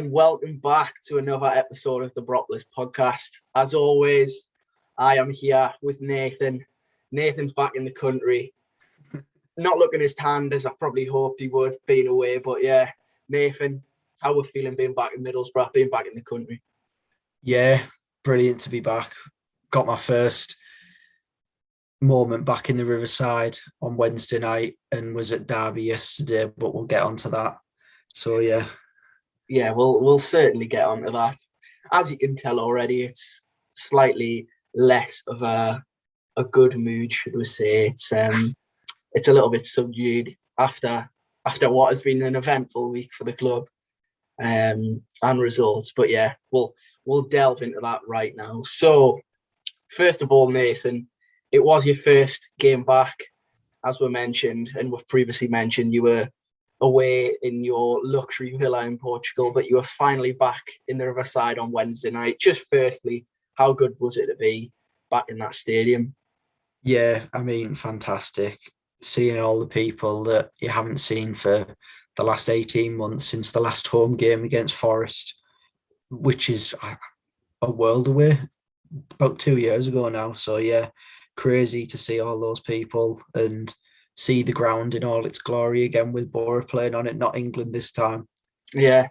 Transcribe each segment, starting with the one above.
and welcome back to another episode of the Boropolis Podcast. As always, I am here with Nathan. Nathan's back in the country. Not looking his hand as I probably hoped he would, being away. But yeah, Nathan, how we're feeling being back in Middlesbrough, being back in the country? Yeah, brilliant to be back. Got my first moment back in the Riverside on Wednesday night and was at Derby yesterday, but we'll get onto that. So yeah. Yeah, we'll certainly get onto that. As you can tell already, it's slightly less of a good mood, should we say. It's a little bit subdued after what has been an eventful week for the club and results. But yeah, we'll delve into that right now. So first of all, Nathan, it was your first game back, as we mentioned, and we've previously mentioned you were away in your luxury villa in Portugal, but you were finally back in the Riverside on Wednesday night. Just firstly, how good was it to be back in that stadium? Yeah, I mean, fantastic. Seeing all the people that you haven't seen for the last 18 months since the last home game against Forest, which is a world away, about 2 years ago now. So yeah, crazy to see all those people and see the ground in all its glory again with Boro playing on it, not England this time. Yeah,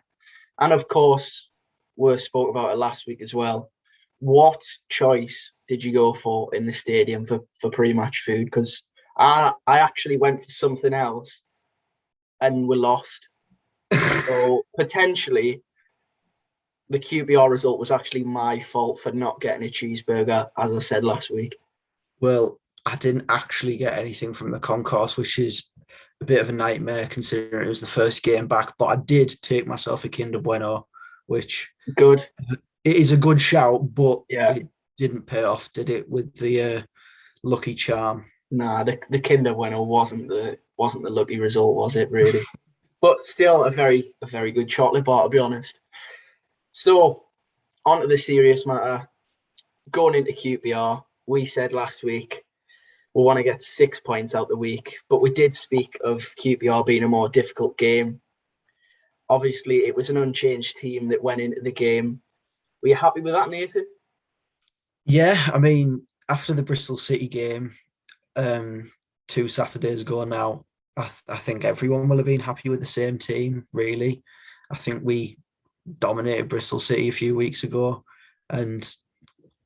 and of course, we spoke about it last week as well. What choice did you go for in the stadium for pre-match food? Because I actually went for something else and we lost. So potentially the QPR result was actually my fault for not getting a cheeseburger, as I said last week. Well, I didn't actually get anything from the concourse, which is a bit of a nightmare considering it was the first game back. But I did take myself a Kinder Bueno, which good. It is a good shout, but yeah, it didn't pay off, did it? With the lucky charm. Nah, the Kinder Bueno wasn't the lucky result, was it? Really, but still a very good chocolate bar, to be honest. So, on to the serious matter. Going into QPR, we said last week we want to get 6 points out the week, but we did speak of QPR being a more difficult game. Obviously, it was an unchanged team that went into the game. Were you happy with that, Nathan? Yeah, I mean, after the Bristol City game 2 Saturdays ago now, I think everyone will have been happy with the same team, really. I think we dominated Bristol City a few weeks ago and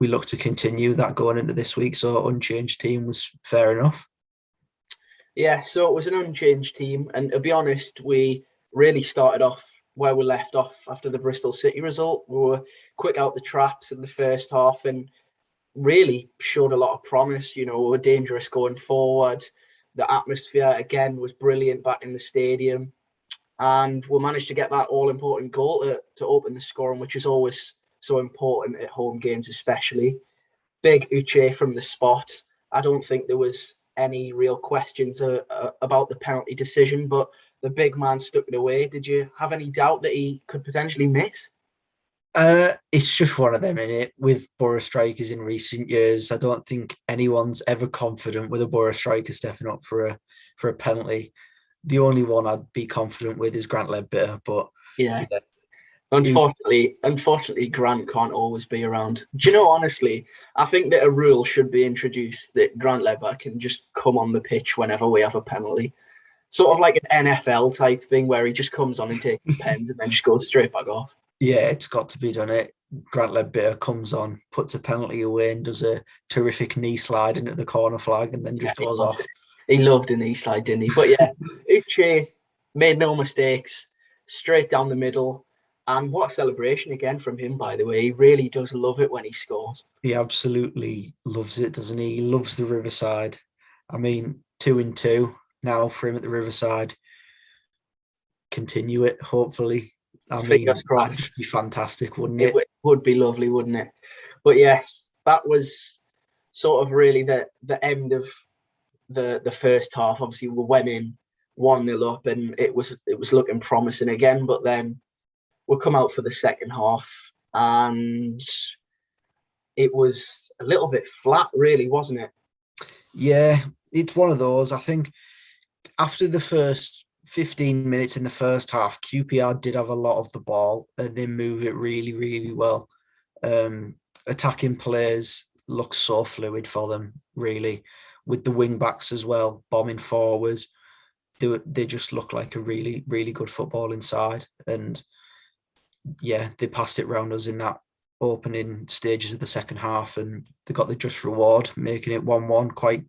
we look to continue that going into this week. So unchanged team was fair enough. Yeah, so it was an unchanged team. And to be honest, we really started off where we left off after the Bristol City result. We were quick out the traps in the first half and really showed a lot of promise. You know, we were dangerous going forward. The atmosphere, again, was brilliant back in the stadium. And we managed to get that all-important goal to open the scoring, which is always so important at home games, especially. Big Uche from the spot. I don't think there was any real questions about the penalty decision, but the big man stuck it away. Did you have any doubt that he could potentially miss? It's just one of them, innit? With Boro strikers in recent years, I don't think anyone's ever confident with a Boro striker stepping up for a penalty. The only one I'd be confident with is Grant Ledbetter, but yeah. Unfortunately, Grant can't always be around. Do you know, honestly, I think that a rule should be introduced that Grant Ledbetter can just come on the pitch whenever we have a penalty. Sort of like an NFL type thing where he just comes on and takes the pens and then just goes straight back off. Yeah, it's got to be done. Grant Ledbetter comes on, puts a penalty away and does a terrific knee slide into the corner flag and then just goes off. He loved a knee slide, didn't he? But yeah, Uche made no mistakes, straight down the middle. And what a celebration again from him, by the way. He really does love it when he scores. He absolutely loves it, doesn't he? He loves the Riverside. I mean, 2-2 now for him at the Riverside. Continue it, hopefully. Fingers crossed. That'd just be fantastic, wouldn't it? It would be lovely, wouldn't it? But yes, that was sort of really the end of the first half. Obviously, we went in 1-0 up and it was looking promising again, but then we'll come out for the second half and it was a little bit flat, really, wasn't it? Yeah, it's one of those. I think after the first 15 minutes in the first half, QPR did have a lot of the ball and they move it really, really well. Attacking players look so fluid for them, really, with the wing backs as well, bombing forwards. They just look like a really, really good football inside. And yeah, they passed it round us in that opening stages of the second half and they got the just reward, making it 1-1 quite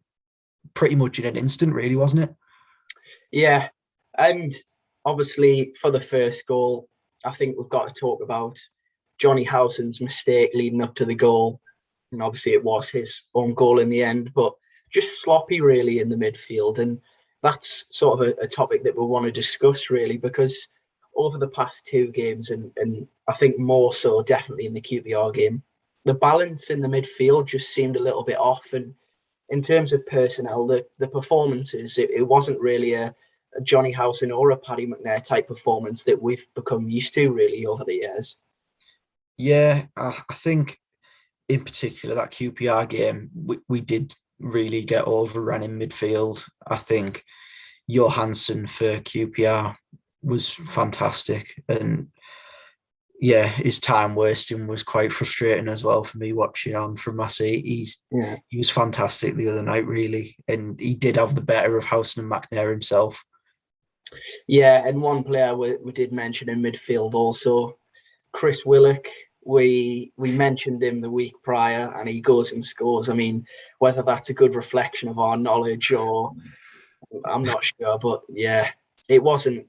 pretty much in an instant, really, wasn't it? Yeah. And obviously for the first goal, I think we've got to talk about Johnny Howson's mistake leading up to the goal. And obviously it was his own goal in the end, but just sloppy really in the midfield. And that's sort of a topic that we want to discuss really, because over the past two games, and I think more so definitely in the QPR game, the balance in the midfield just seemed a little bit off. And in terms of personnel, the performances, it wasn't really a Johnny Howson or a Paddy McNair type performance that we've become used to really over the years. Yeah, I think in particular that QPR game, we did really get overrun in midfield. I think Johansson for QPR was fantastic. And yeah, his time wasting was quite frustrating as well for me watching on from my seat. He was fantastic the other night, really. And he did have the better of Howson and McNair himself. Yeah, and one player we did mention in midfield also, Chris Willock. We mentioned him the week prior and he goes and scores. I mean, whether that's a good reflection of our knowledge or I'm not sure, but yeah, it wasn't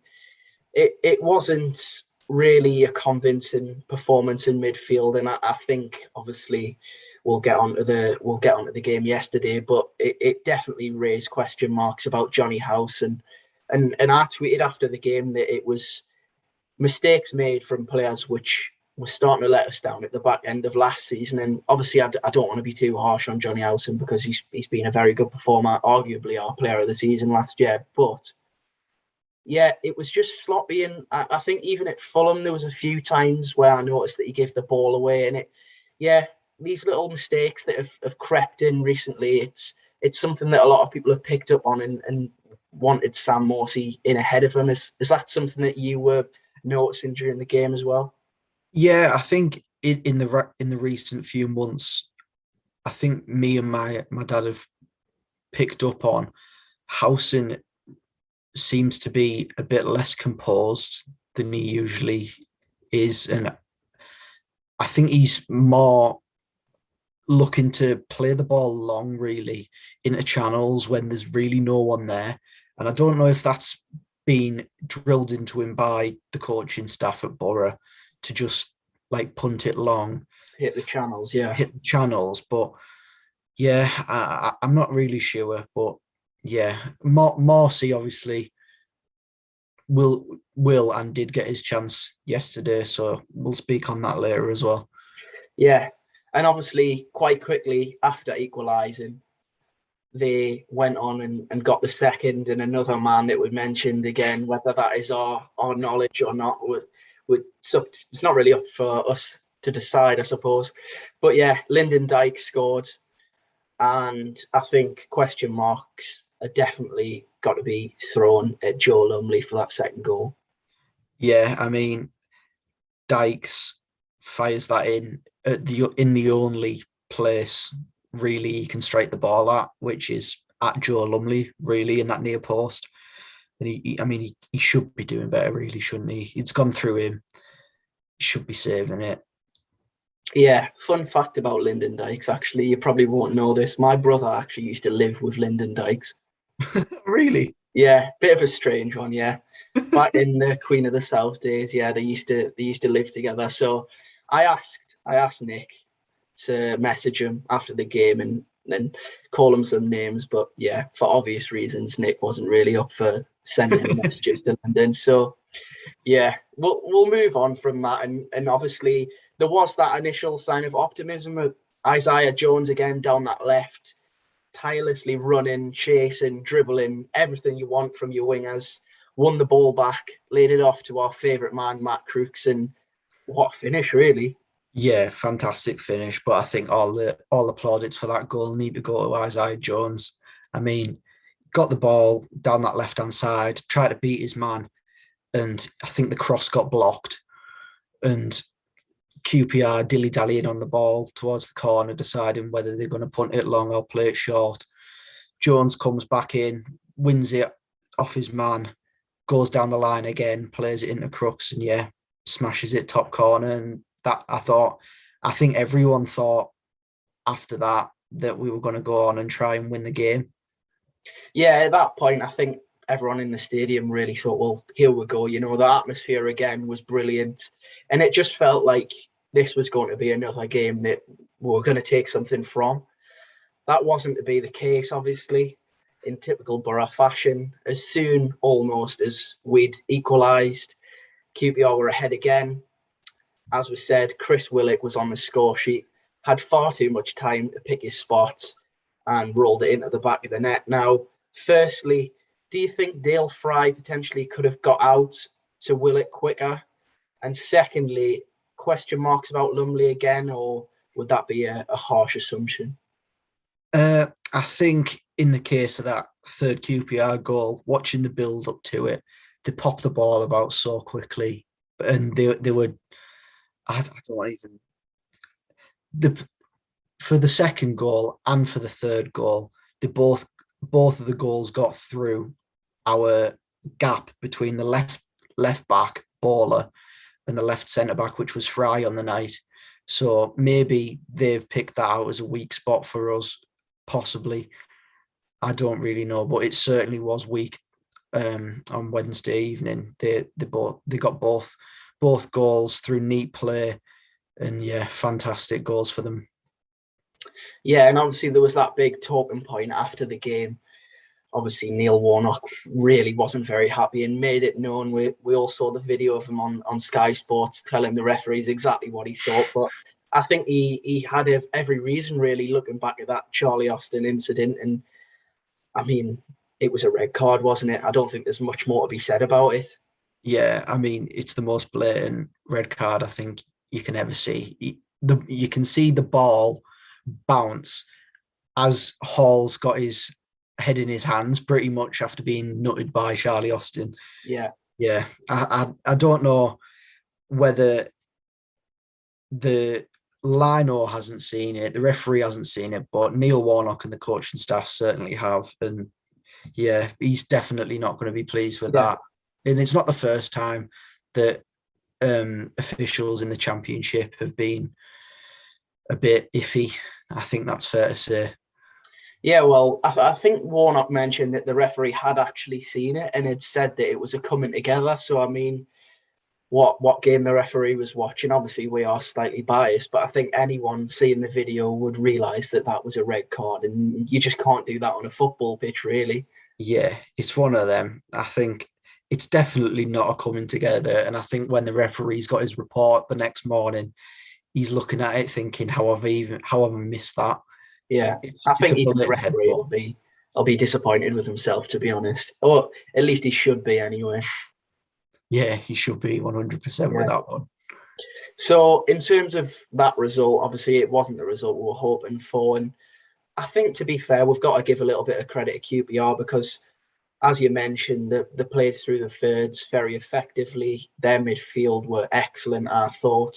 really a convincing performance in midfield. And I think obviously we'll get onto the game yesterday, but it definitely raised question marks about Johnny House and I tweeted after the game that it was mistakes made from players which was starting to let us down at the back end of last season. And obviously, I don't want to be too harsh on Johnny Howson because he's been a very good performer, arguably our player of the season last year. But yeah, it was just sloppy. And I think even at Fulham, there was a few times where I noticed that he gave the ball away. And these little mistakes that have crept in recently, it's something that a lot of people have picked up on and wanted Sam Morsy in ahead of him. Is that something that you were noticing during the game as well? Yeah, I think in the recent few months, I think me and my dad have picked up on Howson seems to be a bit less composed than he usually is, and I think he's more looking to play the ball long, really, into channels when there's really no one there. And I don't know if that's been drilled into him by the coaching staff at Boro to just like punt it long, hit the channels. But yeah, I'm not really sure. But yeah, Marcy obviously will and did get his chance yesterday, so we'll speak on that later as well. Yeah, and obviously quite quickly after equalising, they went on and got the second, and another man that we mentioned again, whether that is our knowledge or not, it's not really up for us to decide, I suppose. But yeah, Lyndon Dykes scored, and I think question marks are definitely got to be thrown at Joe Lumley for that second goal. Yeah, I mean, Dykes fires that in the only place really he can strike the ball at, which is at Joe Lumley, really, in that near post. And he should be doing better, really, shouldn't he? It's gone through him. He should be saving it. Yeah, fun fact about Lyndon Dykes, actually, you probably won't know this. My brother actually used to live with Lyndon Dykes. Really? Yeah, bit of a strange one, yeah. Back in the Queen of the South days, yeah, they used to live together. So I asked Nick to message him after the game and call him some names, but yeah, for obvious reasons, Nick wasn't really up for sending messages to London. So yeah, we'll move on from that, and obviously there was that initial sign of optimism of Isaiah Jones again down that left, tirelessly running, chasing, dribbling, everything you want from your wingers. Won the ball back, laid it off to our favourite man, Matt Crooks, and what a finish, really. Yeah, fantastic finish. But I think all the plaudits for that goal need to go to Isaiah Jones. I mean, got the ball down that left-hand side, tried to beat his man, and I think the cross got blocked. And QPR dilly-dallying on the ball towards the corner, deciding whether they're going to punt it long or play it short. Jones comes back in, wins it off his man, goes down the line again, plays it into Crooks, and smashes it top corner. And that I think everyone thought after that we were going to go on and try and win the game. Yeah, at that point, I think everyone in the stadium really thought, well, here we go. The atmosphere again was brilliant. And it just felt like this was going to be another game that we were going to take something from. That wasn't to be the case, obviously, in typical Boro fashion. As soon, almost, as we'd equalised, QPR were ahead again. As we said, Chris Willock was on the score sheet, had far too much time to pick his spot and rolled it into the back of the net. Now, firstly, do you think Dale Fry potentially could have got out to Willock quicker? And secondly, question marks about Lumley again, or would that be a harsh assumption? I think in the case of that third QPR goal, watching the build up to it, they popped the ball about so quickly, and they were. I don't even. For the second goal and for the third goal, they both of the goals got through our gap between the left back Baller and the left centre back, which was Fry on the night. So maybe they've picked that out as a weak spot for us, possibly. I don't really know, but it certainly was weak on Wednesday evening. They got both goals through neat play, and fantastic goals for them. Yeah, and obviously there was that big talking point after the game. Obviously, Neil Warnock really wasn't very happy and made it known. We all saw the video of him on Sky Sports telling the referees exactly what he thought. But I think he had every reason, really, looking back at that Charlie Austin incident. And, I mean, it was a red card, wasn't it? I don't think there's much more to be said about it. Yeah, I mean, it's the most blatant red card I think you can ever see. You can see the ball bounce as Hall's got his head in his hands pretty much after being nutted by Charlie Austin. Yeah. I don't know whether the lino hasn't seen it, the referee hasn't seen it, but Neil Warnock and the coaching staff certainly have. And he's definitely not going to be pleased with that. And it's not the first time that officials in the Championship have been a bit iffy. I think that's fair to say. Yeah, well, I think Warnock mentioned that the referee had actually seen it and had said that it was a coming together. So, I mean, what game the referee was watching, obviously we are slightly biased, but I think anyone seeing the video would realise that was a red card, and you just can't do that on a football pitch, really. Yeah, it's one of them. I think it's definitely not a coming together. And I think when the referee's got his report the next morning, he's looking at it thinking, how have I missed that? Yeah, I think even the referee will be disappointed with himself, to be honest. Or at least he should be anyway. Yeah, he should be 100% with that one. So in terms of that result, obviously it wasn't the result we were hoping for. And I think, to be fair, we've got to give a little bit of credit to QPR because, as you mentioned, they played through the thirds very effectively. Their midfield were excellent, I thought.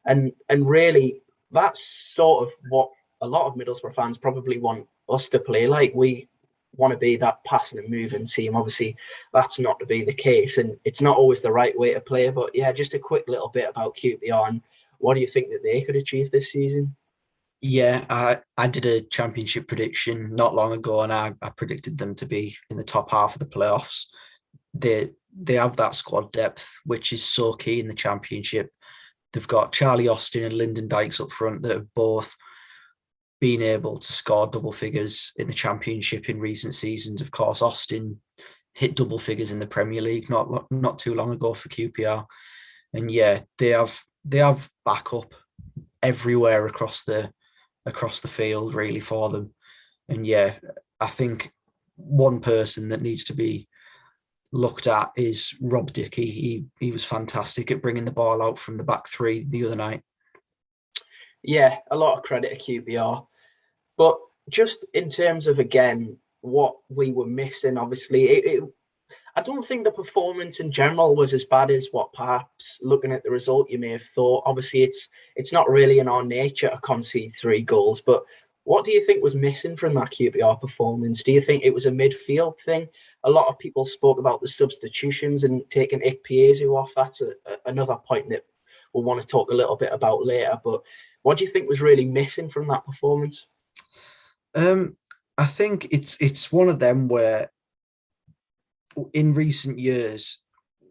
And really, that's sort of what a lot of Middlesbrough fans probably want us to play like. We want to be that passing and moving team. Obviously, that's not to be the case, and it's not always the right way to play. But just a quick little bit about QPR and what do you think that they could achieve this season? Yeah, I did a Championship prediction not long ago, and I predicted them to be in the top half of the playoffs. They have that squad depth, which is so key in the Championship. They've got Charlie Austin and Lyndon Dykes up front that have both been able to score double figures in the Championship in recent seasons. Of course, Austin hit double figures in the Premier League not too long ago for QPR. And they have backup everywhere across the field really for them. And I think one person that needs to be looked at is Rob Dickey. He was fantastic at bringing the ball out from the back three the other night. Yeah, a lot of credit to QPR. But just in terms of, again, what we were missing. Obviously, I don't think the performance in general was as bad as what perhaps looking at the result you may have thought. Obviously, it's not really in our nature to concede 3 goals, but what do you think was missing from that QPR performance? Do you think it was a midfield thing? A lot of people spoke about the substitutions and taking Ikpiezu off. That's another point that we'll want to talk a little bit about later. But what do you think was really missing from that performance? I think it's one of them where in recent years,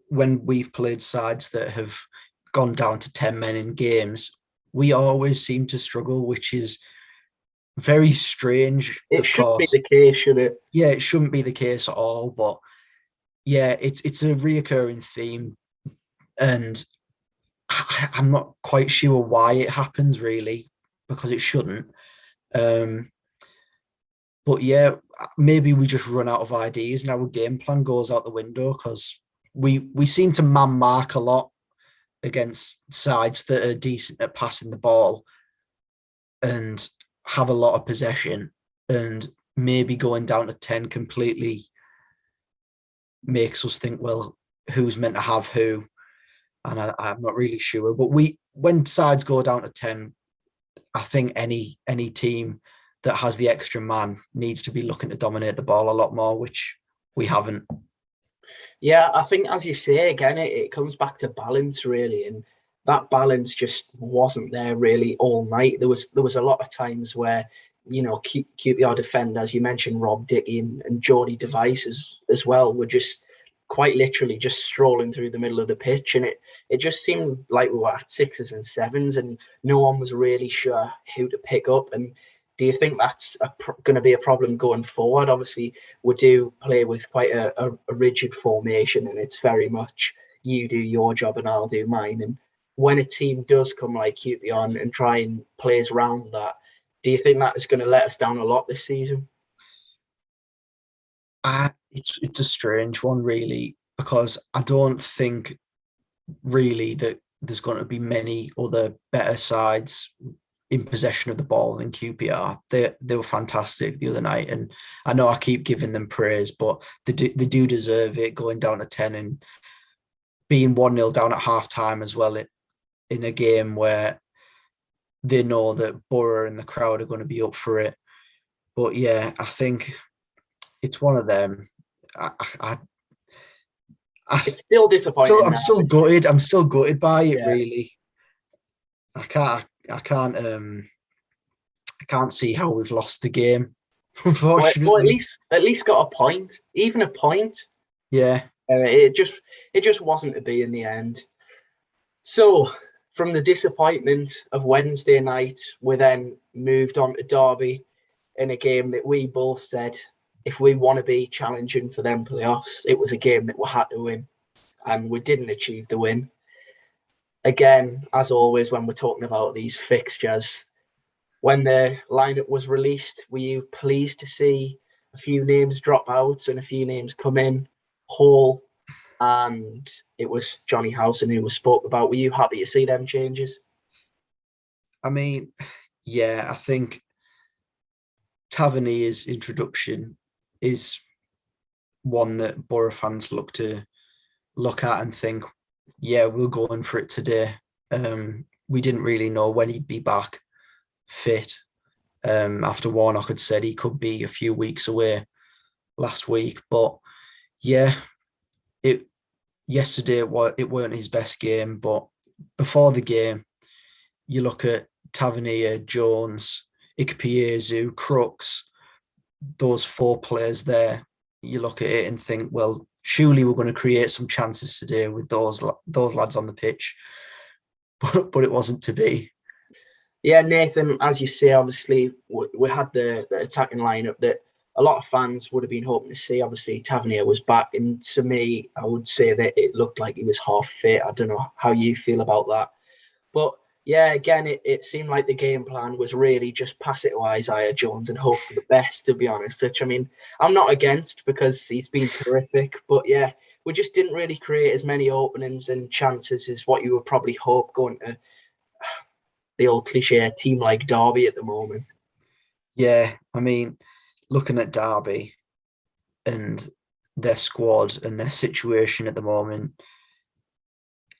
when we've played sides that have gone down to 10 men in games, we always seem to struggle, which is very strange. It shouldn't be the case, should it? Yeah, it shouldn't be the case at all. But yeah, it's a reoccurring theme. And I'm not quite sure why it happens, really, because it shouldn't. But yeah, maybe we just run out of ideas and our game plan goes out the window, because we seem to man mark a lot against sides that are decent at passing the ball and have a lot of possession, and maybe going down to 10 completely makes us think, well, who's meant to have who? And I'm not really sure. But when sides go down to 10, I think any team that has the extra man needs to be looking to dominate the ball a lot more, which we haven't. Yeah, I think, as you say, again, it comes back to balance, really, and that balance just wasn't there really all night. There was a lot of times where, QPR defenders, you mentioned Rob Dickey and Jordy Device as well, were just quite literally just strolling through the middle of the pitch, and it just seemed like we were at 6s and 7s, and no one was really sure who to pick up. And do you think that's going to be a problem going forward? Obviously, we do play with quite a rigid formation, and it's very much you do your job and I'll do mine. And when a team does come like QPR and try and plays around that, do you think that is going to let us down a lot this season? It's a strange one, really, because I don't think really that there's going to be many other better sides in possession of the ball than QPR. They were fantastic the other night, and I know I keep giving them praise, but they do deserve it, going down to 10 and being 1-0 down at half time as well, in a game where they know that Boro and the crowd are going to be up for it. But yeah, I think it's one of them. It's still disappointing. I'm still gutted. I'm still gutted by it, Yeah. really. I can't see how we've lost the game, unfortunately. Well, at least got a point, even a point. Yeah. It just wasn't to be in the end. So from the disappointment of Wednesday night, we then moved on to Derby in a game that we both said, if we want to be challenging for them playoffs, it was a game that we had to win, and we didn't achieve the win. Again, as always, when we're talking about these fixtures, when the lineup was released, were you pleased to see a few names drop out and a few names come in? Hall, and it was Johnny Howson who was spoke about. Were you happy to see them changes? I mean, yeah, I think Tavernier's introduction is one that Boro fans look at and think, yeah, we're going for it today. We didn't really know when he'd be back fit. After Warnock had said he could be a few weeks away last week, but yeah, yesterday it weren't his best game. But before the game, you look at Tavernier, Jones, Ikpiezu, Crooks, those 4 players there. You look at it and think, well, surely we're going to create some chances today with those lads on the pitch, but it wasn't to be. Yeah, Nathan, as you say, obviously we had the attacking lineup that a lot of fans would have been hoping to see. Obviously, Tavernier was back, and to me, I would say that it looked like he was half fit. I don't know how you feel about that, but yeah, again, it seemed like the game plan was really just pass it to Isaiah Jones and hope for the best, to be honest, which, I mean, I'm not against because he's been terrific. But yeah, we just didn't really create as many openings and chances as what you would probably hope going to the old cliche team like Derby at the moment. Yeah, I mean, looking at Derby, and their squad and their situation at the moment.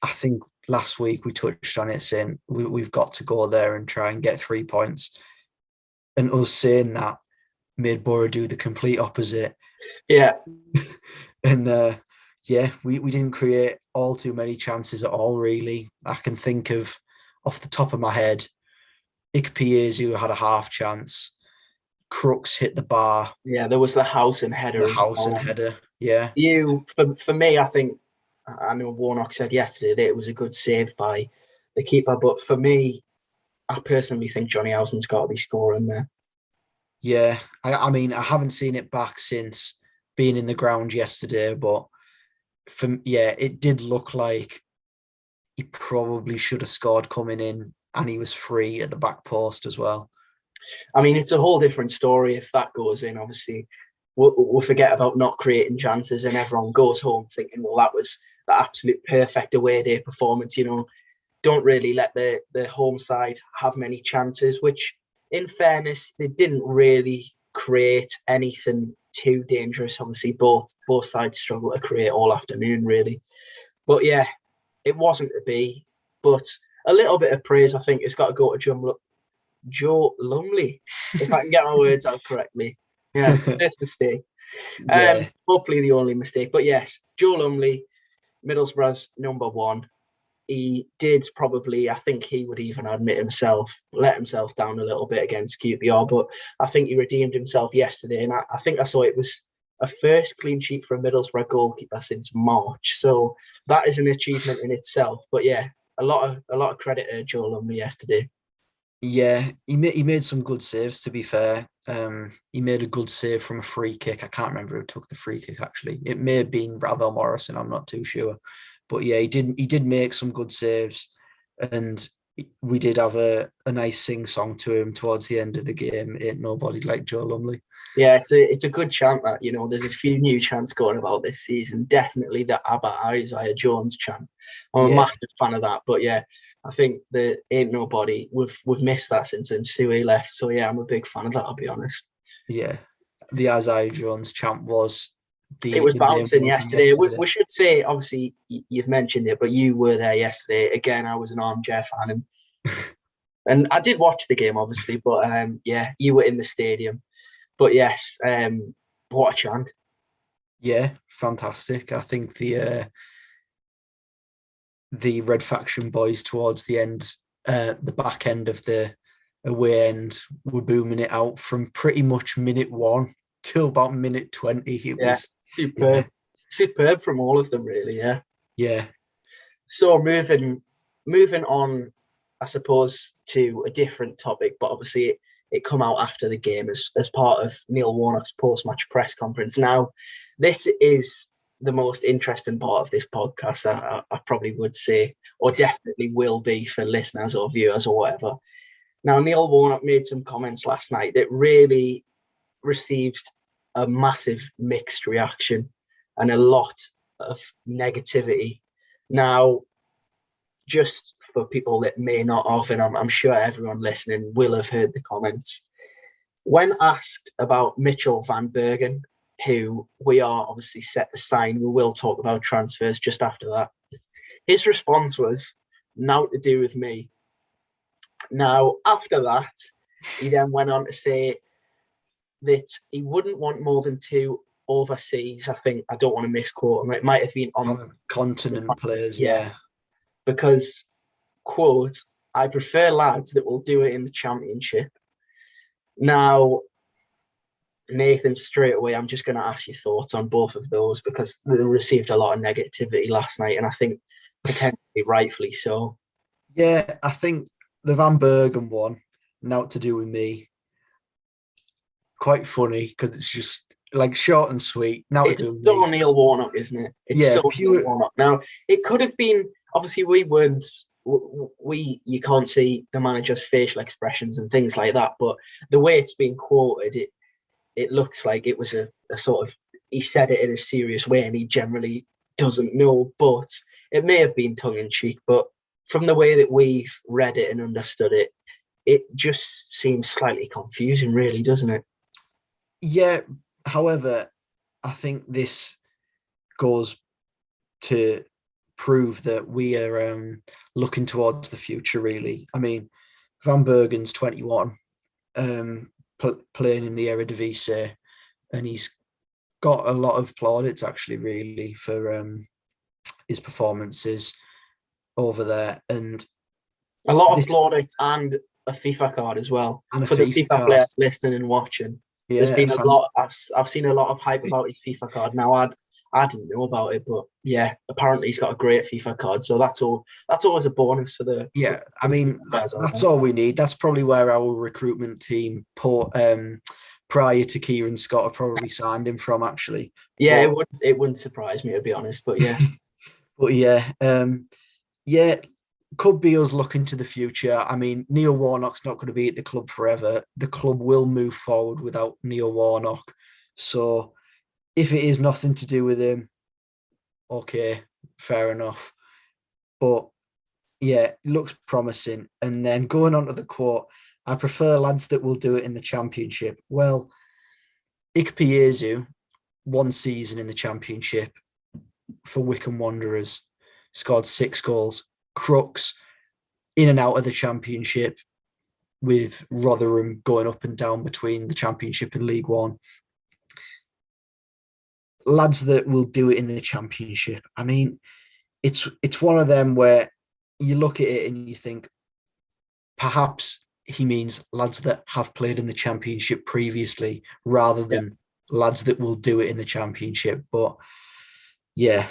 I think last week we touched on it, saying we've got to go there and try and get 3 points. And us saying that made Boro do the complete opposite. Yeah. And we didn't create all too many chances at all, really. I can think of, off the top of my head, Ikpeazu had a half chance. Crooks hit the bar. Yeah, there was the Housen header. Yeah. For me, I know Warnock said yesterday that it was a good save by the keeper, but for me, I personally think Johnny Housen's got to be scoring there. Yeah, I mean, I haven't seen it back since being in the ground yesterday, but it did look like he probably should have scored coming in, and he was free at the back post as well. I mean, it's a whole different story if that goes in. Obviously, we'll forget about not creating chances, and everyone goes home thinking, well, that was the absolute perfect away day performance. Don't really let the home side have many chances, which, in fairness, they didn't really create anything too dangerous. Obviously, both sides struggle to create all afternoon, really. But yeah, it wasn't to be. But a little bit of praise, I think, has got to go to Joe Lumley, if I can get my words out correctly. Yeah, first mistake. Yeah. Hopefully the only mistake. But yes, Joe Lumley, Middlesbrough's number one. He did probably, I think he would even admit let himself down a little bit against QPR, but I think he redeemed himself yesterday. And I think I saw it was a first clean sheet for a Middlesbrough goalkeeper since March. So that is an achievement in itself. But yeah, a lot of credit to Joe Lumley yesterday. Yeah, he made some good saves, to be fair. He made a good save from a free kick. I can't remember who took the free kick, actually. It may have been Ravel Morrison, I'm not too sure. But yeah, he did make some good saves. And we did have a nice sing-song to him towards the end of the game. Ain't nobody like Joe Lumley. Yeah, it's a good chant that, there's a few new chants going about this season. Definitely the ABBA Isaiah Jones chant. I'm a massive fan of that. But yeah, I think the ain't nobody. We've missed that since Suey left. So yeah, I'm a big fan of that, I'll be honest. Yeah, the Isaiah Jones chant was it was bouncing yesterday. We should say, obviously, you've mentioned it, but you were there yesterday. Again, I was an armchair fan, and I did watch the game, obviously, but yeah, you were in the stadium. But yes, what a chant! Yeah, fantastic. I think the Red Faction boys towards the end, the back end of the away end, were booming it out from pretty much minute 1 till about minute 20. It was superb from all of them, really. Yeah. So moving on, I suppose, to a different topic, but obviously it come out after the game as part of Neil Warnock's post-match press conference. Now, this is the most interesting part of this podcast, I probably would say, or definitely will be for listeners or viewers or whatever. Now, Neil Warnock made some comments last night that really received a massive mixed reaction and a lot of negativity. Now, just for people that may not have, and I'm sure everyone listening will have heard the comments, when asked about Mitchell van Bergen, who we are obviously set to sign, we will talk about transfers just after that, his response was, "Now to do with me." Now, after that, he then went on to say that he wouldn't want more than 2 overseas. I don't want to misquote him. It might have been on continent players, yeah. Because, quote, "I prefer lads that will do it in the Championship." Now, Nathan, straight away, I'm just going to ask your thoughts on both of those because they received a lot of negativity last night, and I think potentially rightfully so. Yeah, I think the Van Bergen one, now to do with me, quite funny because it's just like short and sweet. Now it's to do with so me. Neil Warnock, isn't it? It's so Neil Warnock. Now, it could have been, obviously, you can't see the manager's facial expressions and things like that, but the way it's being quoted, it looks like it was a sort of, he said it in a serious way and he generally doesn't know, but it may have been tongue-in-cheek, but from the way that we've read it and understood it, it just seems slightly confusing, really, doesn't it? Yeah, however, I think this goes to prove that we are looking towards the future, really. I mean, Van Bergen's 21, playing in the Eredivisie, and he's got a lot of plaudits, actually, really, for his performances over there. And a lot of plaudits and a FIFA card as well. And for the FIFA players listening and watching. Yeah, there's been a lot. I've seen a lot of hype about his FIFA card. Now I didn't know about it, but yeah, apparently he's got a great FIFA card. So that's always a bonus for the. Yeah, I mean that's all we need. That's probably where our recruitment team prior to Kieran Scott have probably signed him from, actually. Yeah, it wouldn't surprise me, to be honest. But yeah, but yeah, could be us looking to the future. I mean, Neil Warnock's not going to be at the club forever. The club will move forward without Neil Warnock. So if it is nothing to do with him, okay, fair enough. But yeah, it looks promising. And then going on to the quote, I prefer lads that will do it in the Championship. Well, Ikpeazu, 1 season in the Championship for Wycombe Wanderers, scored 6 goals. Crooks, in and out of the Championship, with Rotherham going up and down between the Championship and League One. Lads that will do it in the Championship. I mean, it's one of them where you look at it and you think, perhaps he means lads that have played in the Championship previously rather than lads that will do it in the Championship. But yeah,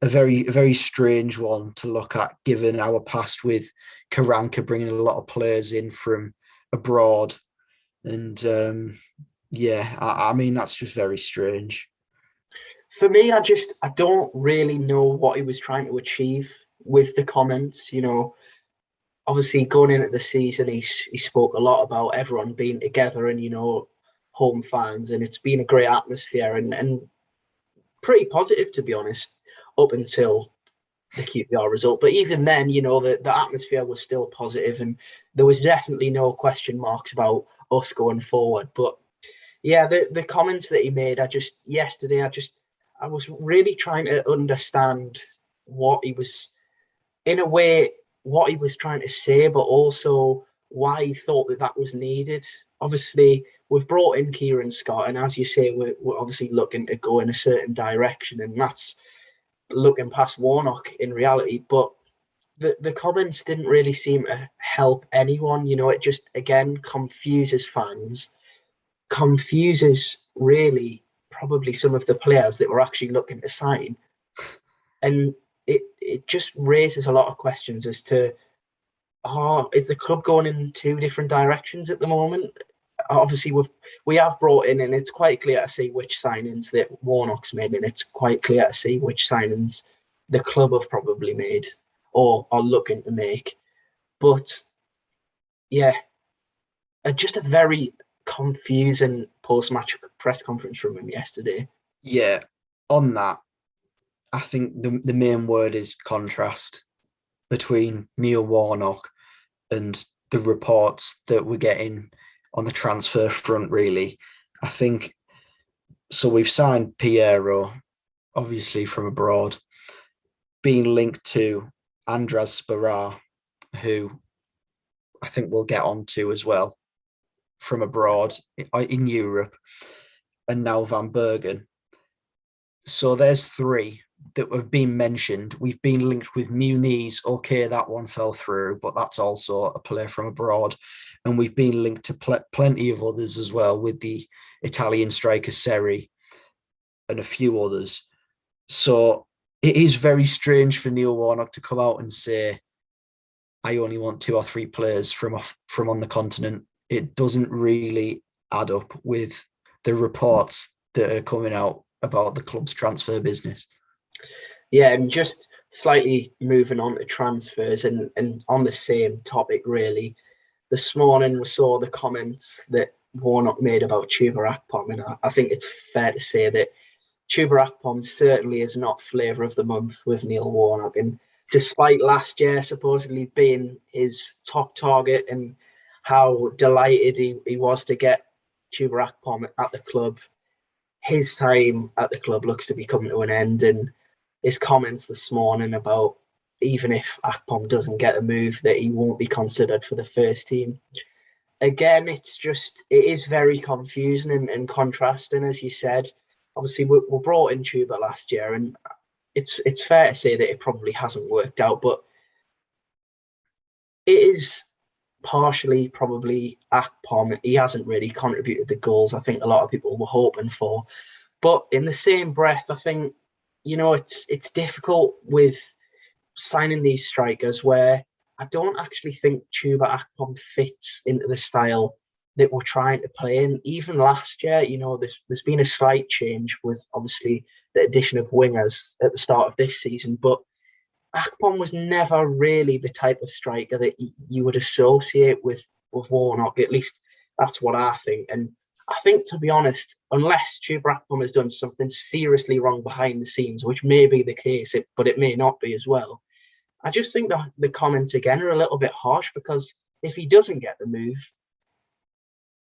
a very, very strange one to look at, given our past with Karanka bringing a lot of players in from abroad. And I mean, that's just very strange. For me, I don't really know what he was trying to achieve with the comments. You know, obviously going into the season, he spoke a lot about everyone being together and, you know, home fans, and it's been a great atmosphere and pretty positive, to be honest, up until the QPR result. But even then, you know, the atmosphere was still positive and there was definitely no question marks about us going forward. But yeah, the comments that he made, I was really trying to understand what he was, in a way, what he was trying to say, but also why he thought that was needed. Obviously, we've brought in Kieran Scott, and as you say, we're obviously looking to go in a certain direction, and that's looking past Warnock in reality. But the comments didn't really seem to help anyone. You know, it just, again, confuses fans, confuses really probably some of the players that were actually looking to sign. And it just raises a lot of questions as to, is the club going in 2 different directions at the moment? Obviously, we have brought in, and it's quite clear to see which signings that Warnock's made, and it's quite clear to see which signings the club have probably made or are looking to make. But yeah, just a very confusing post-match press conference from him yesterday. Yeah, on that, I think the main word is contrast between Neil Warnock and the reports that we're getting on the transfer front, really. I think, so we've signed Piero, obviously from abroad, being linked to Andras Spara, who I think we'll get onto as well, from abroad in Europe, and now Van Bergen. So there's 3 that have been mentioned. We've been linked with Muniz. Okay, that one fell through, but that's also a player from abroad. And we've been linked to plenty of others as well, with the Italian striker Seri and a few others. So it is very strange for Neil Warnock to come out and say, I only want 2 or 3 players from on the continent. It doesn't really add up with the reports that are coming out about the club's transfer business. Yeah, and just slightly moving on to transfers and on the same topic, really. This morning we saw the comments that Warnock made about Chuba Akpom, and I think it's fair to say that Chuba Akpom certainly is not flavour of the month with Neil Warnock. And despite last year supposedly being his top target and how delighted he was to get Chuba Akpom at the club, his time at the club looks to be coming to an end, and his comments this morning about even if Akpom doesn't get a move, that he won't be considered for the first team. Again, it is very confusing and contrasting, as you said. Obviously, we brought in Tuba last year, and it's fair to say that it probably hasn't worked out, but it is partially probably Akpom. He hasn't really contributed the goals I think a lot of people were hoping for. But in the same breath, I think, it's difficult with signing these strikers where I don't actually think Tuba Akpom fits into the style that we're trying to play in. Even last year, there's been a slight change with obviously the addition of wingers at the start of this season, but Akpom was never really the type of striker that you would associate with Warnock. At least that's what I think. And I think, to be honest, unless Tuba Akpom has done something seriously wrong behind the scenes, which may be the case, but it may not be as well, I just think that the comments again are a little bit harsh, because if he doesn't get the move,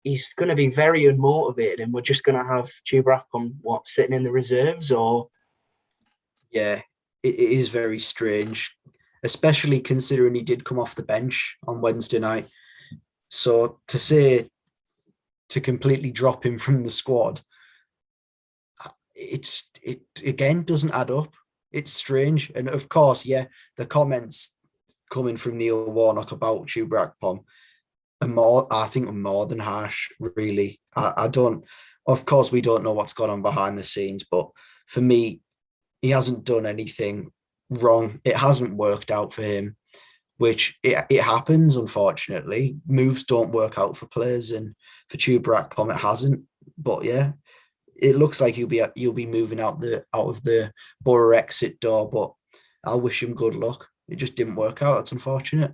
he's going to be very unmotivated, and we're just going to have Tuba Akpom, sitting in the reserves or... Yeah, it is very strange, especially considering he did come off the bench on Wednesday night. So to completely drop him from the squad, it again doesn't add up. It's strange. And of course, yeah, the comments coming from Neil Warnock about Tuba Akpom I think are more than harsh, really. I don't, of course, we don't know what's gone on behind the scenes, but for me, he hasn't done anything wrong. It hasn't worked out for him, which it happens, unfortunately. Moves don't work out for players, and for Tuba Akpom, it hasn't. But yeah, it looks like you'll be moving out of the Boro exit door, but I'll wish him good luck. It just didn't work out. It's unfortunate.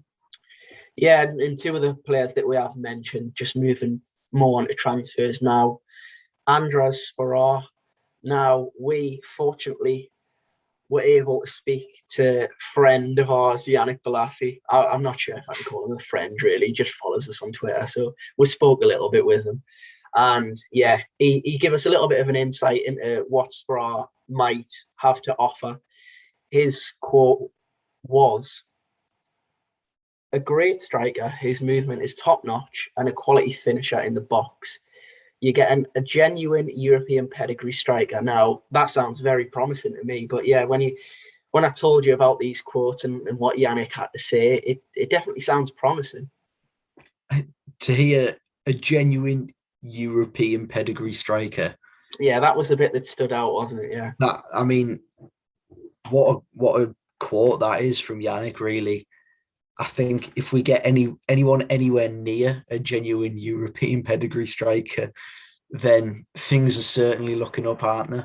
Yeah, and two of the players that we have mentioned, just moving more onto transfers now. Andras Boro. Now, we fortunately were able to speak to a friend of ours, Yannick Balassi. I'm not sure if I can call him a friend, really. He just follows us on Twitter. So we spoke a little bit with him. And yeah, he gave us a little bit of an insight into what Spra might have to offer. His quote was, "A great striker whose movement is top-notch and a quality finisher in the box. You're getting a genuine European pedigree striker." Now, that sounds very promising to me. But yeah, when I told you about these quotes and what Yannick had to say, it definitely sounds promising. To hear a genuine European pedigree striker. Yeah, that was the bit that stood out, wasn't it? Yeah. I mean, what a quote that is from Yannick, really. I think if we get anyone anywhere near a genuine European pedigree striker, then things are certainly looking up, aren't they?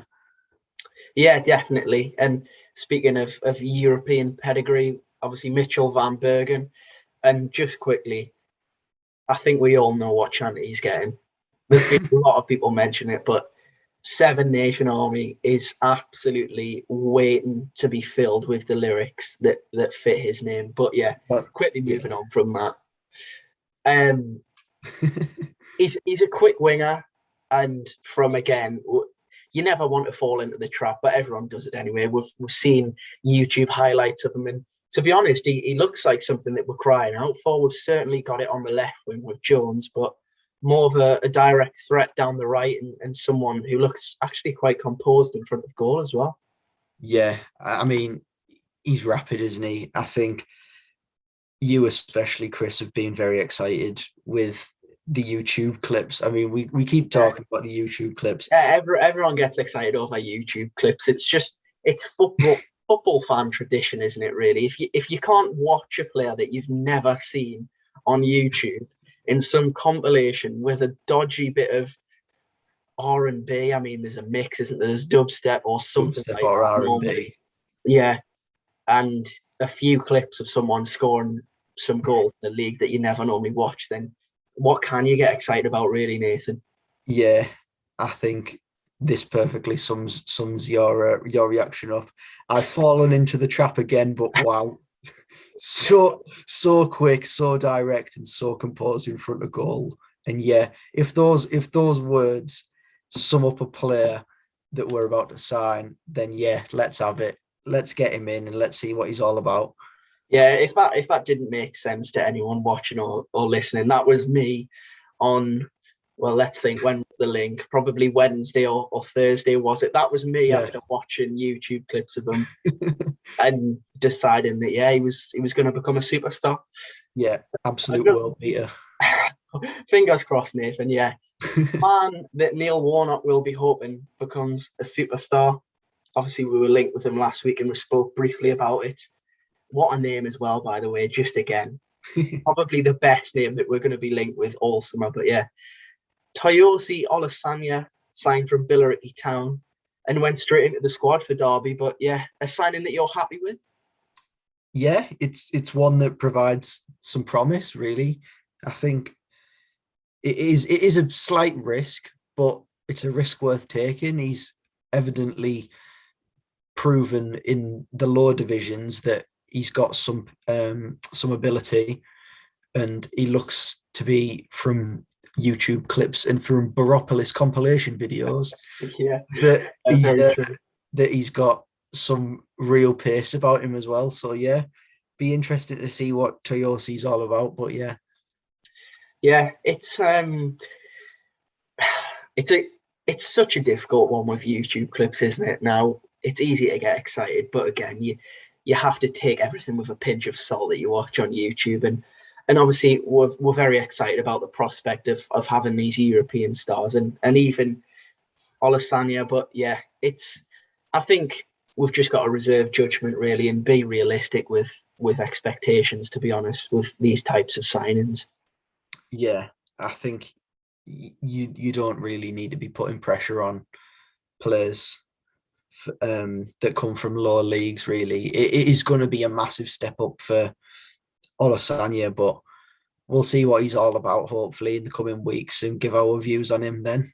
Yeah, definitely. And speaking of European pedigree, obviously Mitchell van Bergen. And just quickly, I think we all know what chant he's getting. There's been a lot of people mention it, but Seven Nation Army is absolutely waiting to be filled with the lyrics that fit his name. But yeah, quickly moving on from that. He's a quick winger, and from again, you never want to fall into the trap, but everyone does it anyway. We've seen YouTube highlights of him, and to be honest, he looks like something that we're crying out for. We've certainly got it on the left wing with Jones, but more of a direct threat down the right, and someone who looks actually quite composed in front of goal as well. Yeah, I mean, he's rapid, isn't he? I think you especially, Chris, have been very excited with the YouTube clips. I mean, we keep talking about the YouTube clips. Yeah, everyone gets excited over YouTube clips. It's football fan tradition, isn't it, really? If you can't watch a player that you've never seen on YouTube in some compilation with a dodgy bit of R&B, I mean, there's a mix, isn't there? There's dubstep or something Dubstep like or that R&B. normally. Yeah, and a few clips of someone scoring some goals in the league that you never normally watch, then what can you get excited about, really, Nathan? Yeah, I think this perfectly sums your reaction up. I've fallen into the trap again, but wow. So quick, so direct, and so composed in front of goal. And yeah, if those words sum up a player that we're about to sign, then yeah, let's have it. Let's get him in and let's see what he's all about. Yeah, if that didn't make sense to anyone watching or listening, that was me on, well, let's think, when was the link? Probably Wednesday or Thursday, was it? That was me after watching YouTube clips of him and deciding that, yeah, he was going to become a superstar. Yeah, absolute world beater. Fingers crossed, Nathan, yeah. Man that Neil Warnock will be hoping becomes a superstar. Obviously, we were linked with him last week and we spoke briefly about it. What a name as well, by the way, just again. Probably the best name that we're going to be linked with all summer. But yeah, Toyosi Olasanya signed from Billericay Town and went straight into the squad for Derby. But yeah, a signing that you're happy with? Yeah, it's one that provides some promise, really. I think it is a slight risk, but it's a risk worth taking. He's evidently proven in the lower divisions that he's got some ability, and he looks to be, from YouTube clips and from Boropolis compilation videos, Yeah, that he's got some real pace about him as well. So yeah, be interested to see what Toyosi's all about. But yeah, it's such a difficult one with YouTube clips, isn't it? Now it's easy to get excited, but again, you have to take everything with a pinch of salt that you watch on YouTube, and obviously we're very excited about the prospect of having these European stars and even Olasanya. But yeah, I think we've just got to reserve judgment really and be realistic with expectations, to be honest, with these types of signings. Yeah, I think you don't really need to be putting pressure on players that come from lower leagues. Really, it is going to be a massive step up for Olasanya, but we'll see what he's all about, hopefully, in the coming weeks, and give our views on him then.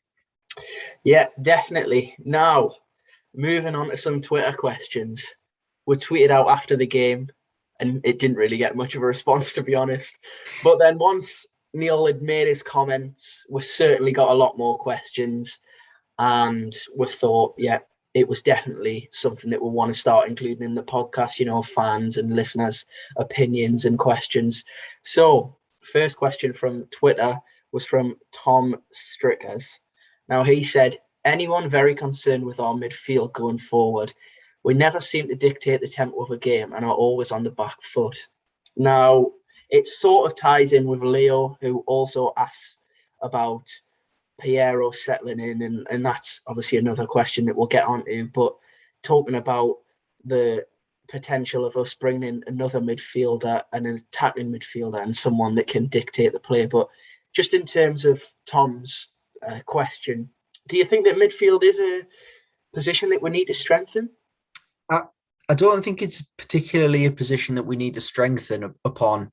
Yeah, definitely. Now, moving on to some Twitter questions. We tweeted out after the game, and it didn't really get much of a response, to be honest. But then once Neil had made his comments, we certainly got a lot more questions, and we thought, yeah, it was definitely something that we want to start including in the podcast, fans and listeners' opinions and questions. So, first question from Twitter was from Tom Strickers. Now, he said, anyone very concerned with our midfield going forward? We never seem to dictate the tempo of a game and are always on the back foot. Now, it sort of ties in with Leo, who also asked about Piero settling in, and that's obviously another question that we'll get onto. But talking about the potential of us bringing in another midfielder, an attacking midfielder, and someone that can dictate the play. But just in terms of Tom's question, do you think that midfield is a position that we need to strengthen? I don't think it's particularly a position that we need to strengthen upon,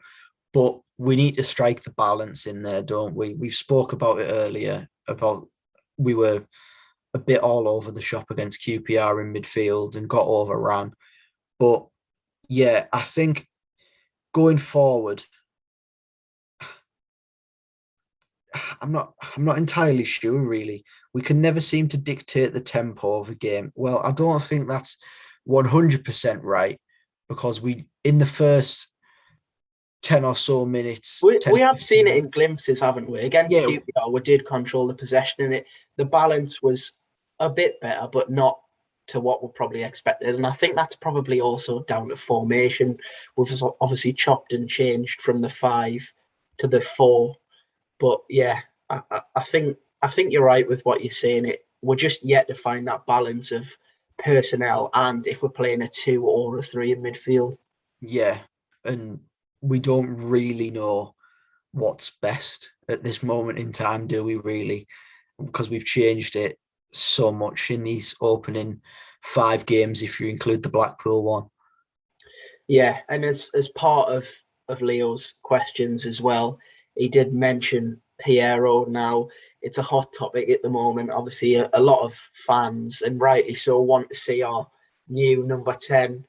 but we need to strike the balance in there, don't we? We've spoke about it earlier, about we were a bit all over the shop against QPR in midfield and got overrun. But yeah, I think going forward, I'm not entirely sure, really. We can never seem to dictate the tempo of a game. Well, I don't think that's 100% right, because we, in the first 10 or so minutes, we have seen it in glimpses, haven't we? Against QPR, we did control the possession, and the balance was a bit better, but not to what we probably expected. And I think that's probably also down to formation. We've obviously chopped and changed from the 5 to the 4. But yeah, I think you're right with what you're saying. We're just yet to find that balance of personnel, and if we're playing a 2 or a 3 in midfield. Yeah, and we don't really know what's best at this moment in time, do we really? Because we've changed it so much in these opening 5 games, if you include the Blackpool one. Yeah, and as part of Leo's questions as well, he did mention Piero. Now, it's a hot topic at the moment. Obviously, a lot of fans, and rightly so, want to see our new number 10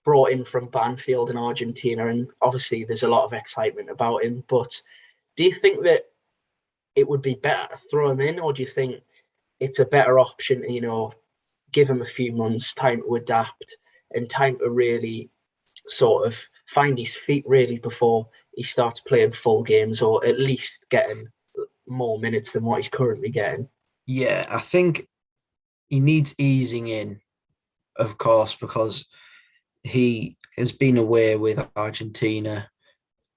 brought in from Banfield in Argentina. And obviously, there's a lot of excitement about him. But do you think that it would be better to throw him in, or do you think it's a better option to, give him a few months, time to adapt and time to really sort of find his feet really before he starts playing full games, or at least getting more minutes than what he's currently getting. Yeah, I think he needs easing in, of course, because he has been away with Argentina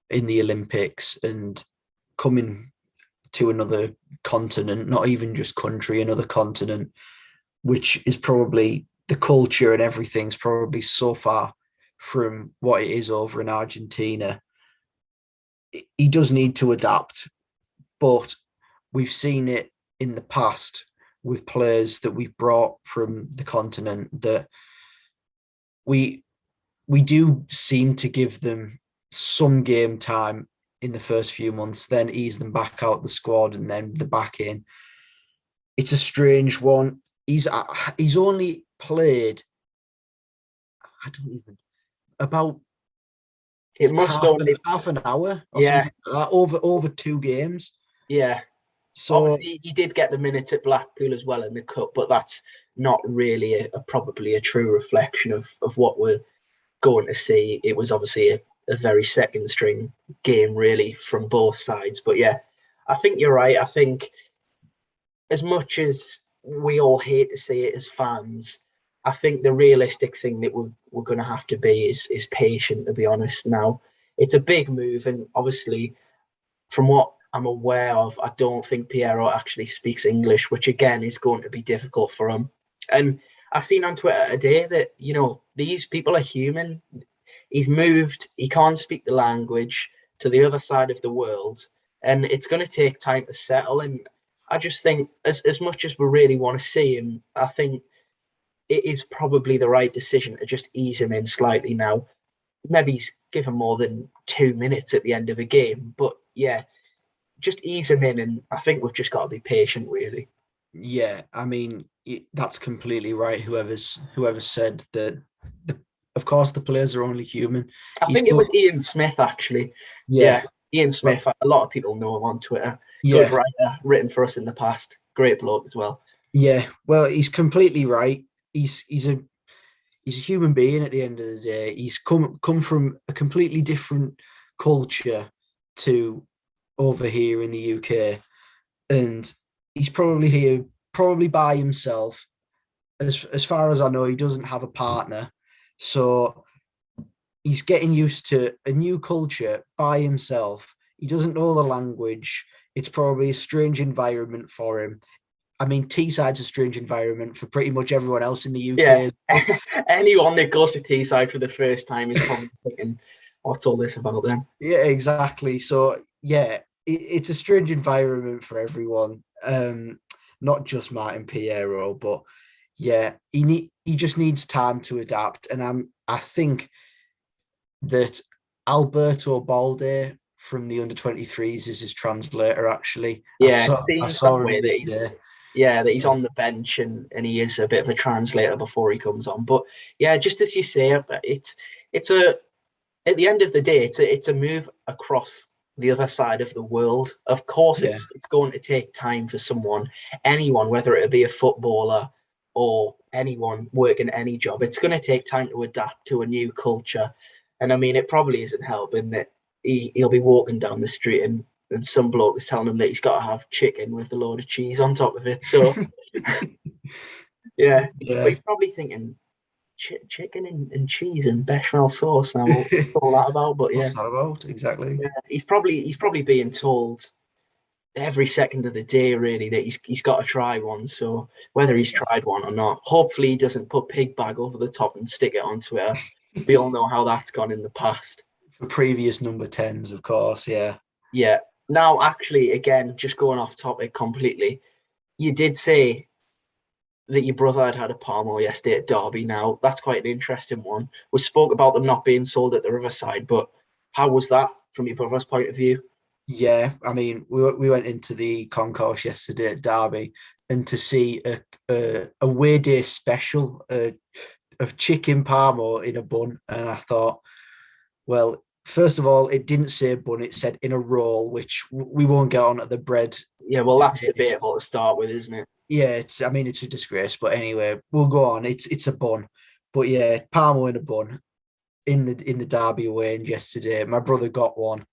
in the Olympics and coming to another continent, not even just country, another continent, which is probably the culture and everything's probably so far from what it is over in Argentina. He does need to adapt, but we've seen it in the past with players that we've brought from the continent that we do seem to give them some game time in the first few months, then ease them back out the squad and then the back in. It's a strange one. He's only played, I don't even, about It must only half an hour or yeah, something like that, over 2 games. yeah. So Obviously, he did get the minutes at Blackpool as well in the cup, but that's not really probably a true reflection of what we're going to see. It was obviously a very second string game, really, from both sides. But yeah, I think you're right. I think as much as we all hate to see it as fans, I think the realistic thing that we're going to have to be is patient. To be honest, now it's a big move, and obviously, from what I'm aware of, I don't think Piero actually speaks English, which again is going to be difficult for him. And I've seen on Twitter today that, these people are human. He's moved, he can't speak the language to the other side of the world, and it's going to take time to settle. And I just think, as much as we really want to see him, I think it is probably the right decision to just ease him in slightly now. Maybe he's given more than 2 minutes at the end of a game, but yeah, just ease him in, and I think we've just got to be patient, really. yeah, I mean that's completely right. Whoever said that, of course the players are only human. I think it was Ian Smith, actually. Yeah, Yeah, Ian well, Smith. A lot of people know him on Twitter. Good yeah, writer, written for us in the past. Great bloke as well. yeah. Well, he's completely right. He's a human being at the end of the day. He's come from a completely different culture to over here in the UK, and he's probably here probably by himself. As far as I know, he doesn't have a partner, so he's getting used to a new culture by himself. He doesn't know the language. It's probably a strange environment for him. I mean, Teesside's a strange environment for pretty much everyone else in the UK. Yeah, anyone that goes to Teesside for the first time is probably thinking, "What's all this about?" Then, Yeah, exactly. So yeah, it's a strange environment for everyone. Not just Martin Piero, but yeah, he just needs time to adapt. And I think that Alberto Balde from the under-23s is his translator. Actually, yeah, it I seems that saw him way the that other day. he's on the bench, and he is a bit of a translator before he comes on. But yeah, just as you say, it's a at the end of the day, it's a move across the other side of the world. Of course, Yeah, it's going to take time for anyone, whether it be a footballer or anyone working any job. It's going to take time to adapt to a new culture, and I mean, it probably isn't helping that he'll be walking down the street and some bloke is telling him that he's got to have chicken with a load of cheese on top of it. So yeah, yeah. he's probably thinking, chicken and cheese and bechamel sauce. Now, what's all that about? But What's yeah, that about exactly? yeah, he's probably being told every second of the day, really, that he's got to try one. So whether he's tried one or not, hopefully he doesn't put pig bag over the top and stick it on Twitter. We all know how that's gone in the past. For previous number 10s, of course. Yeah, Yeah. Now, actually, again, just going off topic completely, you did say that your brother had a Palmo yesterday at Derby. Now, that's quite an interesting one. We spoke about them not being sold at the Riverside, but how was that from your brother's point of view? yeah. I mean, we went into the concourse yesterday at Derby, and to see a away day special of chicken parmo in a bun, and I thought, well, first of all, it didn't say bun, it said in a roll, which we won't get on at the bread. Yeah, well, that's debatable to start with, isn't it? Yeah, it's a disgrace, but anyway, we'll go on. It's a bun. But yeah, Parmo in a bun in the Derby away and yesterday. My brother got one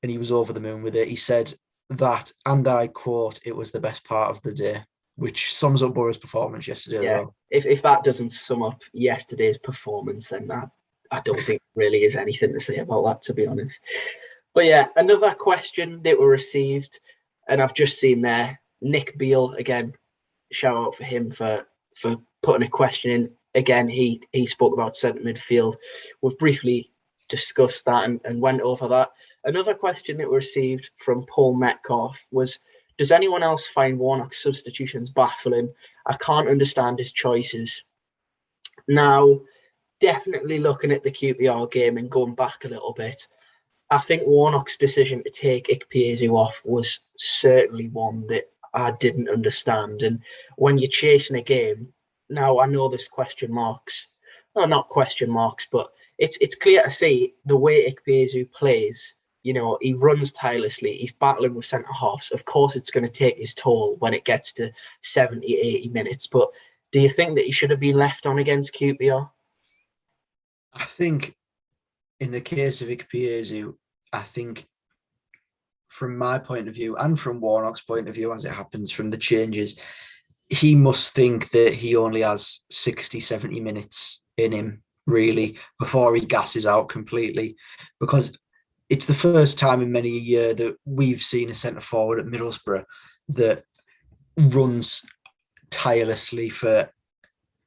and he was over the moon with it. He said that, and I quote, it was the best part of the day, which sums up Boro's performance yesterday as well. If that doesn't sum up yesterday's performance, then I don't think really is anything to say about that, to be honest. But yeah, another question that we received, and I've just seen there, Nick Beale, again, shout out for him for putting a question in. Again, he spoke about centre midfield. We've briefly discussed that and went over that. Another question that we received from Paul Metcalf was, does anyone else find Warnock's substitutions baffling? I can't understand his choices. Now, definitely looking at the QPR game and going back a little bit, I think Warnock's decision to take Ikpeazu off was certainly one that I didn't understand. And when you're chasing a game, now I know there's question marks. No, not question marks, but it's clear to see the way Ikpeazu plays. You know, he runs tirelessly. He's battling with centre-halves. Of course, it's going to take his toll when it gets to 70, 80 minutes. But do you think that he should have been left on against QPR? I think in the case of Ikpeazu, I think from my point of view and from Warnock's point of view, as it happens from the changes, he must think that he only has 60, 70 minutes in him, really, before he gasses out completely. Because it's the first time in many a year that we've seen a centre forward at Middlesbrough that runs tirelessly for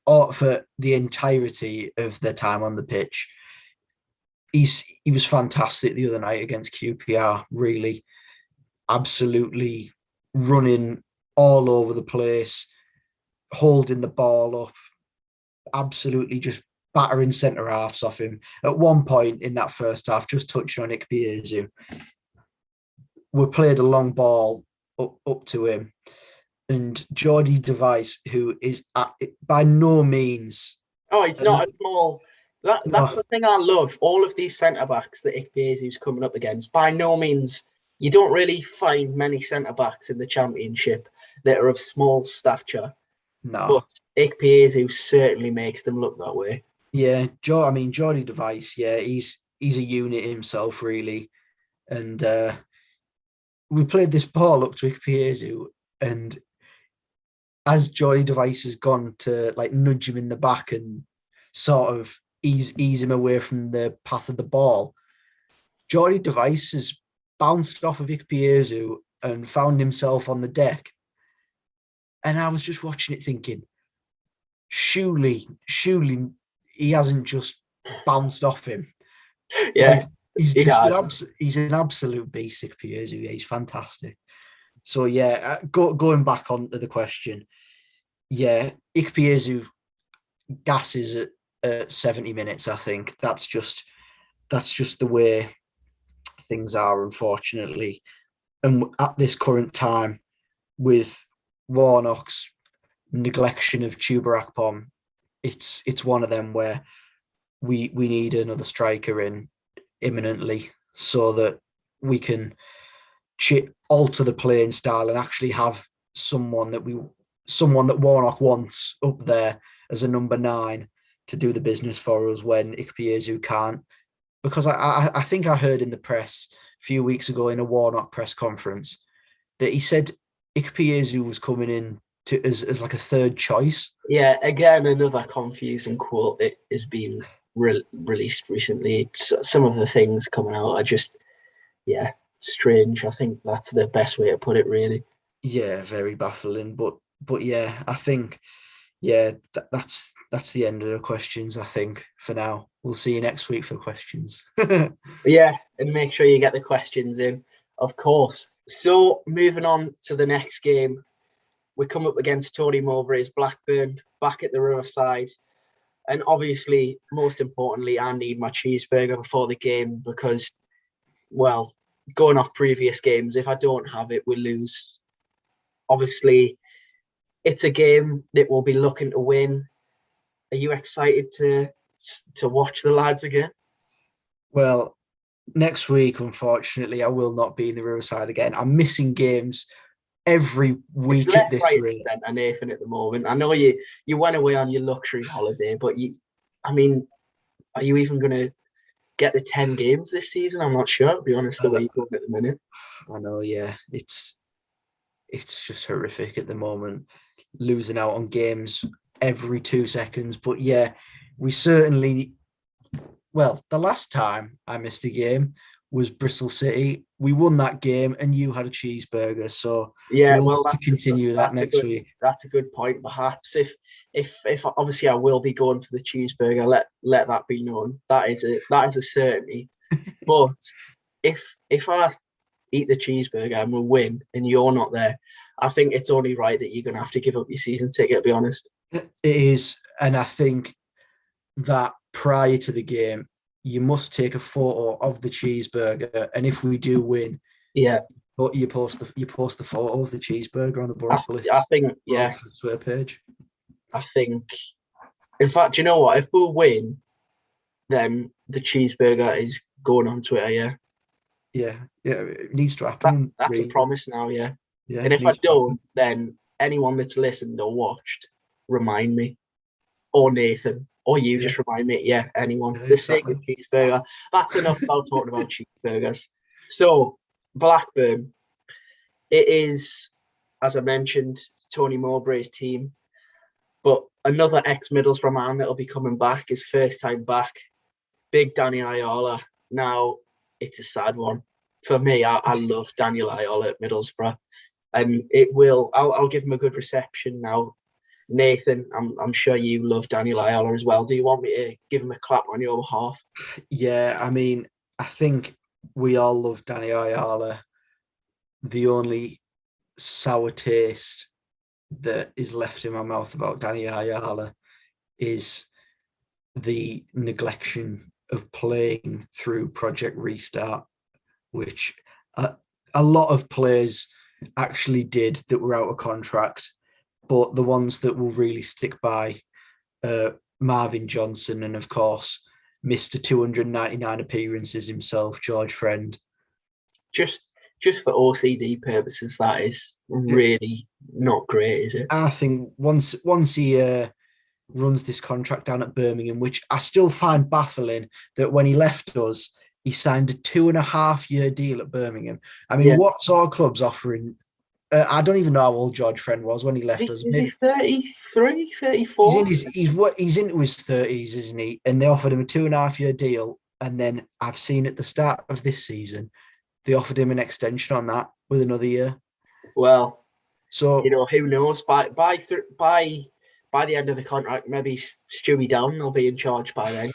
the entirety of their time on the pitch. He was fantastic the other night against QPR, really, absolutely running all over the place, holding the ball up, absolutely just battering centre halves off him. At one point in that first half, just touching on Ikpeazu, we played a long ball up to him, and Jordy Device, who is by no means... Oh, he's not a small... That's the thing I love. All of these centre-backs that Ikpeazu's coming up against, by no means, you don't really find many centre-backs in the Championship that are of small stature. No. But Ikpeazu certainly makes them look that way. Yeah, Jordy Device, yeah, he's a unit himself, really. And we played this ball up to Ikpeazu, and as Jordy Device has gone to like nudge him in the back and sort of ease him away from the path of the ball, Jordy Device has bounced off of Ikpeazu and found himself on the deck. And I was just watching it thinking, surely he hasn't just bounced off him. Yeah, like, he's an absolute beast, Ikpeazu. Yeah, he's fantastic. So yeah, going back on to the question, yeah, Ikpeazu gasses at 70 minutes. I think that's just the way things are, unfortunately. And at this current time, with Warnock's neglection of Chuba Akpom, it's one of them where we need another striker in imminently so that we can alter the playing style and actually have someone that Warnock wants up there as a number 9 to do the business for us when Ikpeazu can't. Because I think I heard in the press a few weeks ago in a Warnock press conference that he said Ikpeazu was coming in as like a third choice. Yeah, again, another confusing quote that has been released recently. Some of the things coming out are just, strange. I think that's the best way to put it, really. Yeah, very baffling. But yeah, I think, that's the end of the questions, I think, for now. We'll see you next week for questions. Yeah, and make sure you get the questions in, of course. So, moving on to the next game, we come up against Tony Mowbray's Blackburn, back at the Riverside. And obviously, most importantly, I need my cheeseburger before the game because, well, going off previous games, if I don't have it, we lose. Obviously, it's a game that we'll be looking to win. Are you excited to watch the lads again? Well, next week, unfortunately, I will not be in the Riverside again. I'm missing games every It's week at left, this right, rate. and centre, Nathan, at the moment. I know you went away on your luxury holiday, but I mean, are you even going to get the 10 games this season? I'm not sure, to be honest, the way you're going at the minute. I know, yeah. It's just horrific at the moment, losing out on games every 2 seconds. But yeah, we certainly, well, the last time I missed a game was Bristol City. We won that game and you had a cheeseburger. So Yeah, we'll well, have to continue that next week. that's a good point. Perhaps if obviously I will be going for the cheeseburger, let that be known. That is a certainty. But if I eat the cheeseburger and we win and you're not there, I think it's only right that you're gonna have to give up your season ticket, to be honest. It is. And I think that prior to the game, you must take a photo of the cheeseburger. And if we do win, Yeah. but you post the photo of the cheeseburger on the Boropolis I think, yeah, Twitter page. I think, in fact, you know what? If we win, then the cheeseburger is going on Twitter, yeah. Yeah, it needs to happen. That's a Really. promise now, yeah. Yeah, And it if I needs to don't, happen. then anyone that's listened or watched, remind me. Or Nathan. Or you Yeah, just remind me. Yeah, anyone. yeah, The sake exactly. of cheeseburger. That's enough about talking about cheeseburgers. So, Blackburn. It is, as I mentioned, Tony Mowbray's team. But another ex-Middlesbrough man that'll be coming back, his first time back. Big Danny Ayala. Now, it's a sad one. For me, I love Daniel Ayala at Middlesbrough. And I'll give him a good reception now. Nathan, I'm sure you love Daniel Ayala as well. Do you want me to give him a clap on your behalf? Yeah, I mean, I think we all love Danny Ayala. The only sour taste that is left in my mouth about Danny Ayala is the neglection of playing through Project Restart, which a lot of players actually did that were out of contract, but the ones that will really stick by, Marvin Johnson, and of course, Mr. 299 appearances himself, George Friend. Just for OCD purposes, that is really not great, is it? I think once he runs this contract down at Birmingham, which I still find baffling that when he left us, he signed a 2.5-year deal at Birmingham. I mean, Yeah. what sort of clubs offering? I don't even know how old George Friend was when he left us. Is he Maybe 33, 34? he's into his 30s, isn't he? And they offered him a 2.5-year deal, and then I've seen at the start of this season they offered him an extension on that with another year. Well, So who knows? By the end of the contract, maybe Stewie Down will be in charge by then.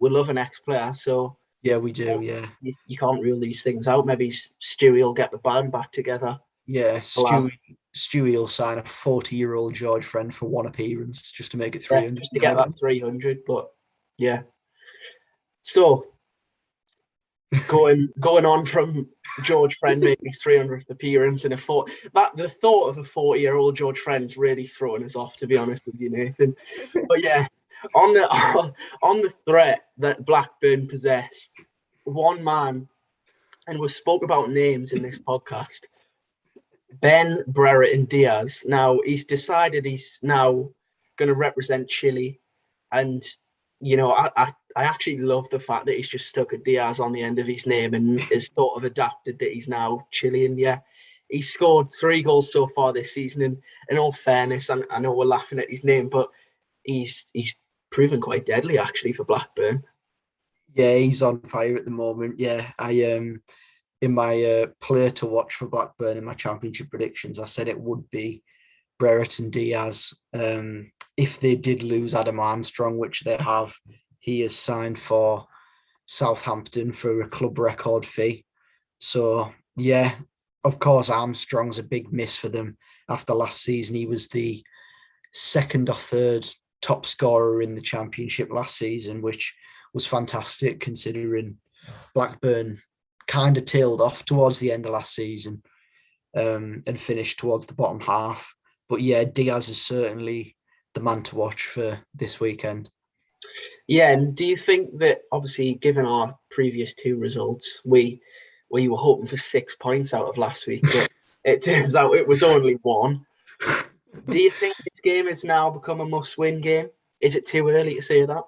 We love an ex-player, so yeah, we do. Yeah, you can't rule these things out. Maybe Stewie will get the band back together. yeah. We'll Stewie will sign a 40-year-old George Friend for one appearance just to make it yeah, 300 just to now get that again. 300. But yeah, so going on from George Friend making his 300th appearance in the thought of a 40-year-old George Friend's really throwing us off, to be honest with you, Nathan. But yeah, on the threat that Blackburn possess, one man, and we've spoke about names in this podcast, Ben Brereton Diaz. Now he's decided he's now going to represent Chile, and I actually love the fact that he's just stuck a Diaz on the end of his name and is sort of adapted that he's now Chilean. Yeah, he's scored 3 goals so far this season. And in all fairness, I know we're laughing at his name, but he's proven quite deadly actually for Blackburn. Yeah, he's on fire at the moment. Yeah, I in my player to watch for Blackburn in my championship predictions, I said it would be Brereton Diaz. If they did lose Adam Armstrong, which they have, he is signed for Southampton for a club record fee. So yeah, of course Armstrong's a big miss for them. After last season, he was the second or third top scorer in the championship last season, which was fantastic considering Blackburn kind of tailed off towards the end of last season, and finished towards the bottom half. But yeah, Diaz is certainly the man to watch for this weekend. Yeah, and do you think that, obviously, given our previous two results, we were hoping for 6 points out of last week, but it turns out it was only one. Do you think this game has now become a must-win game? Is it too early to say that?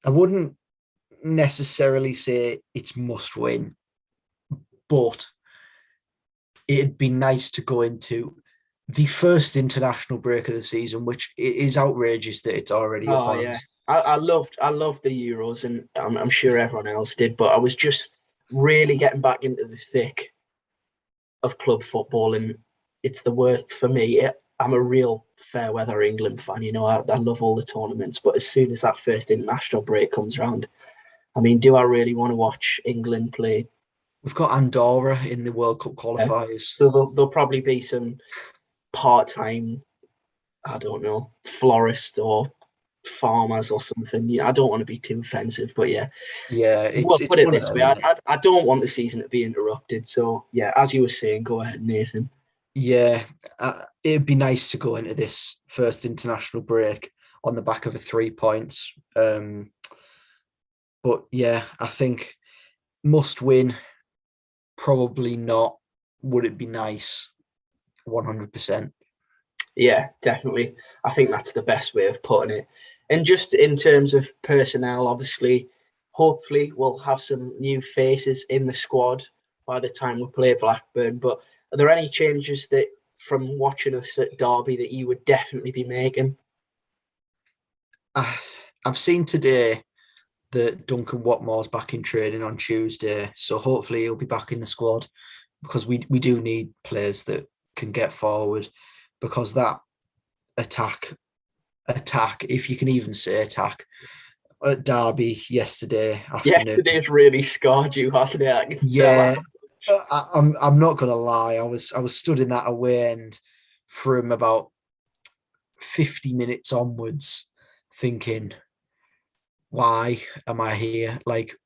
I wouldn't necessarily say it's must win, but it'd be nice to go into the first international break of the season, which is outrageous that it's already Oh upon yeah, us. I loved the Euros, and I'm sure everyone else did. But I was just really getting back into the thick of club football, and it's the worst for me. I'm a real fair weather England fan. You know, I love all the tournaments, but as soon as that first international break comes around, I mean, do I really want to watch England play? We've got Andorra in the World Cup Yeah. qualifiers. So there'll probably be some part-time, I don't know, florist or farmers or something. Yeah, I don't want to be too offensive, but yeah. Yeah, Well, it's put it one of this them, way, isn't it? I don't want the season to be interrupted. So yeah, as you were saying, go ahead, Nathan. Yeah, it'd be nice to go into this first international break on the back of a 3 points. But yeah, I think must win, probably not. Would it be nice? 100%. Yeah, definitely. I think that's the best way of putting it. And just in terms of personnel, obviously, hopefully we'll have some new faces in the squad by the time we play Blackburn. But are there any changes that, from watching us at Derby, that you would definitely be making? I've seen today that Duncan Watmore's back in training on Tuesday, so hopefully he'll be back in the squad, because we do need players that can get forward, because that attack, if you can even say attack, at Derby yesterday afternoon. Yesterday's really scarred you, hasn't it? I can tell. Yeah, I'm not gonna lie. I was stood in that away end from about 50 minutes onwards, thinking, why am I here? Like,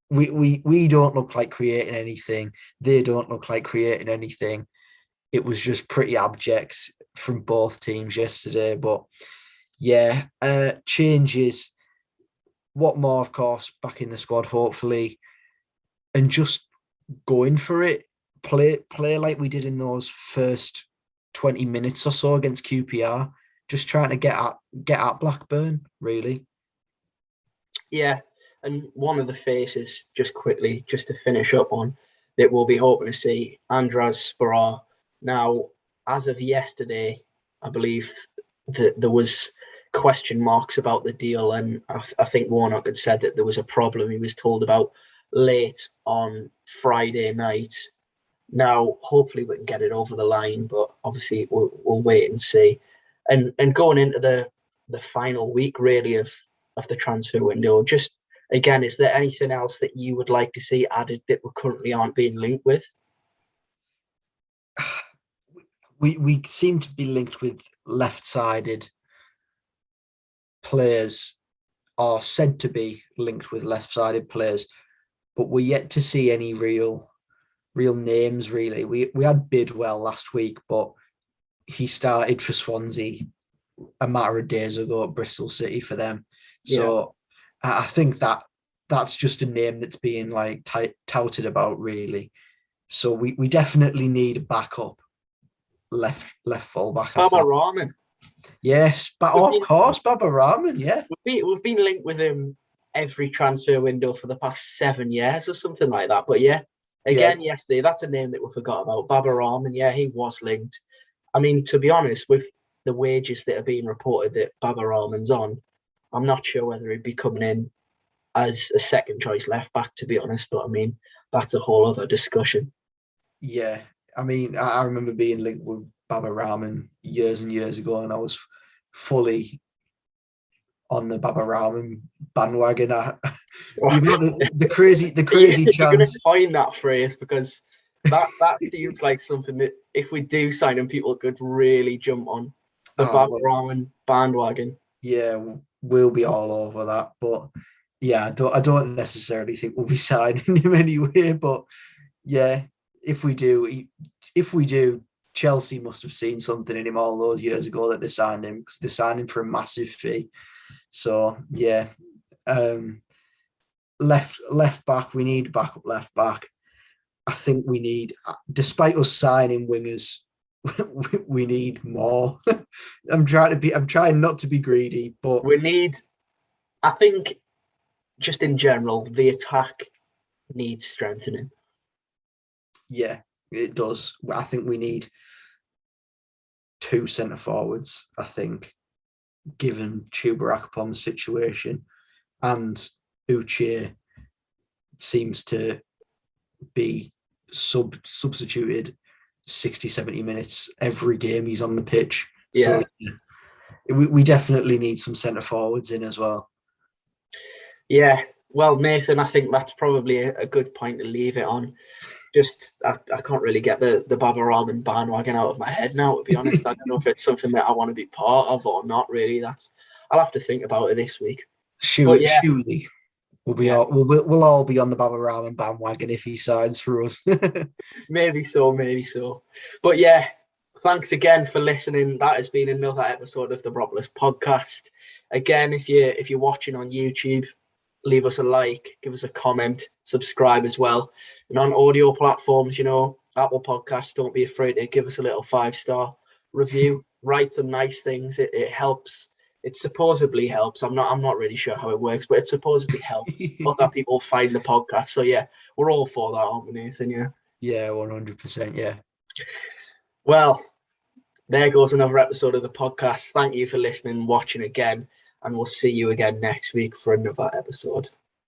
we don't look like creating anything. They don't look like creating anything. It was just pretty abject from both teams yesterday. But yeah, changes. What more, of course, back in the squad, hopefully, and just going for it. Play like we did in those first 20 minutes or so against QPR. Just trying to get at Blackburn, really. Yeah, and one of the faces, just quickly, just to finish up on, that we'll be hoping to see, Andras Boro. Now, as of yesterday, I believe that there was question marks about the deal, and I think Warnock had said that there was a problem he was told about late on Friday night. Now, hopefully we can get it over the line, but obviously we'll wait and see. And going into the final week, really, of the transfer window, just again, is there anything else that you would like to see added that we currently aren't being linked with? We seem to be linked with left-sided players, are said to be linked with left-sided players, but we're yet to see any real names, really. We had Bidwell last week, but he started for Swansea a matter of days ago at Bristol City for them. So yeah. I think that's just a name that's being like touted about, really. So we definitely need a backup left fullback. Baba Rahman. Yes, but of course, Baba Rahman. Yeah, we've been linked with him every transfer window for the past 7 years or something like that. But yeah, again, yesterday, that's a name that we forgot about. Baba Rahman. Yeah, he was linked. I mean, to be honest, with the wages that are being reported that Baba Rahman's on, I'm not sure whether he'd be coming in as a second choice left back, to be honest. But I mean, that's a whole other discussion. Yeah, I mean, I remember being linked with Baba Rahman years and years ago, and I was fully on the Baba Rahman bandwagon. The crazy You're chance. You're going to coin that phrase, because that seems like something that if we do sign him, people could really jump on the Baba Rahman bandwagon. Yeah, we'll be all over that. But yeah, I don't necessarily think we'll be signing him anyway. But yeah, if we do, Chelsea must have seen something in him all those years ago that they signed him, because they signed him for a massive fee. So yeah, left back. We need backup left back. I think we need, despite us signing wingers, we need more. I'm trying not to be greedy, but we need. I think, just in general, the attack needs strengthening. Yeah, it does. I think we need 2 centre forwards. I think, given Chubarakpom's situation, and Uche seems to be substituted 60, 70 minutes every game he's on the pitch. Yeah. So we definitely need some centre forwards in as well. Yeah. Well, Nathan, I think that's probably a good point to leave it on. Just, I can't really get the Baba Rahman bandwagon out of my head now, to be honest. I don't know if it's something that I want to be part of or not, really. I'll have to think about it this week. Surely. We'll all be on the Baba Rahman bandwagon if he signs for us. Maybe so. But yeah, thanks again for listening. That has been another episode of the Boropolis Podcast. Again, if you're watching on YouTube, leave us a like, give us a comment, subscribe as well. And on audio platforms, Apple Podcasts, don't be afraid to give us a little 5-star review. Write some nice things. It helps. It supposedly helps. I'm not really sure how it works, but it supposedly helps other people find the podcast. So yeah, we're all for that, aren't we, Nathan? Yeah. Yeah, 100%. Yeah. Well, there goes another episode of the podcast. Thank you for listening and watching again, and we'll see you again next week for another episode.